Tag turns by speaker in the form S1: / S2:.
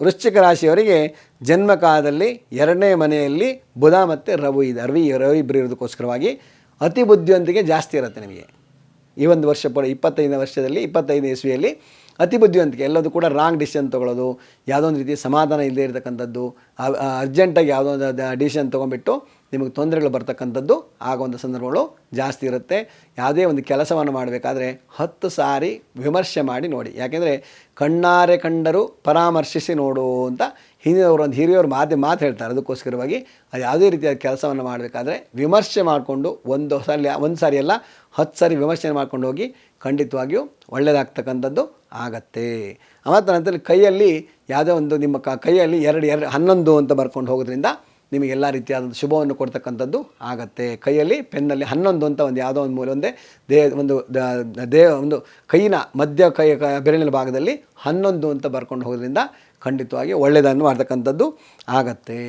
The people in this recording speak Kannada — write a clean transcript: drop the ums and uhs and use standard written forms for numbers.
S1: ವೃಶ್ಚಿಕ ರಾಶಿಯವರಿಗೆ ಜನ್ಮಕಾಲದಲ್ಲಿ 2ನೇ ಮನೆಯಲ್ಲಿ ಬುಧ ಮತ್ತು ರವಿ ಇಬ್ಬರು ಇರೋದಕ್ಕೋಸ್ಕರವಾಗಿ ಅತಿ ಬುದ್ಧಿವಂತಿಕೆ ಜಾಸ್ತಿ ಇರುತ್ತೆ ನಿಮಗೆ. ಈ ಒಂದು ವರ್ಷ 25 ಇಸ್ವಿಯಲ್ಲಿ ಅತಿ ಬುದ್ಧಿವಂತಿಕೆ, ಎಲ್ಲದೂ ಕೂಡ ರಾಂಗ್ ಡಿಸಿಷನ್ ತೊಗೊಳ್ಳೋದು, ಯಾವುದೋ ಒಂದು ರೀತಿ ಸಮಾಧಾನ ಇಲ್ಲದೇ ಇರತಕ್ಕಂಥದ್ದು, ಅರ್ಜೆಂಟಾಗಿ ಯಾವುದೋ ಒಂದು ಡಿಸಿಷನ್ ತೊಗೊಂಡ್ಬಿಟ್ಟು ನಿಮಗೆ ತೊಂದರೆಗಳು ಬರ್ತಕ್ಕಂಥದ್ದು ಆಗುವಂಥ ಸಂದರ್ಭಗಳು ಜಾಸ್ತಿ ಇರುತ್ತೆ. ಯಾವುದೇ ಒಂದು ಕೆಲಸವನ್ನು ಮಾಡಬೇಕಾದ್ರೆ 10 ಸಾರಿ ವಿಮರ್ಶೆ ಮಾಡಿ ನೋಡಿ. ಯಾಕೆಂದರೆ ಕಣ್ಣಾರೆ ಕಂಡರೂ ಪರಾಮರ್ಶಿಸಿ ನೋಡು ಅಂತ ಹಿರಿಯವರು ಮಾತು ಹೇಳ್ತಾರೆ. ಅದಕ್ಕೋಸ್ಕರವಾಗಿ ಅದು ಯಾವುದೇ ರೀತಿಯ ಕೆಲಸವನ್ನು ಮಾಡಬೇಕಾದ್ರೆ ವಿಮರ್ಶೆ ಮಾಡಿಕೊಂಡು ಒಂದು ಸಾರಿ ಅಲ್ಲ 10 ಸಾರಿ ವಿಮರ್ಶೆ ಮಾಡ್ಕೊಂಡು ಹೋಗಿ ಖಂಡಿತವಾಗಿಯೂ ಒಳ್ಳೆಯದಾಗ್ತಕ್ಕಂಥದ್ದು ಆಗತ್ತೆ. ಮತ್ತು ನಂತರ ಕೈಯಲ್ಲಿ ಯಾವುದೋ ಒಂದು ನಿಮ್ಮ ಕೈಯಲ್ಲಿ 11 ಅಂತ ಬರ್ಕೊಂಡು ಹೋಗೋದ್ರಿಂದ ನಿಮಗೆ ಎಲ್ಲ ರೀತಿಯಾದಂಥ ಶುಭವನ್ನು ಕೊಡ್ತಕ್ಕಂಥದ್ದು ಆಗತ್ತೆ. ಕೈಯಲ್ಲಿ ಪೆನ್ನಲ್ಲಿ 11 ಅಂತ ಒಂದು ಯಾವುದೋ ಒಂದು ಮೂಲ ಒಂದು ಕೈಯಿನ ಮಧ್ಯ ಬೆರಳಿನ ಭಾಗದಲ್ಲಿ 11 ಅಂತ ಬರ್ಕೊಂಡು ಹೋಗೋದ್ರಿಂದ ಖಂಡಿತವಾಗಿ ಒಳ್ಳೆಯದನ್ನು ಮಾಡ್ತಕ್ಕಂಥದ್ದು ಆಗತ್ತೆ.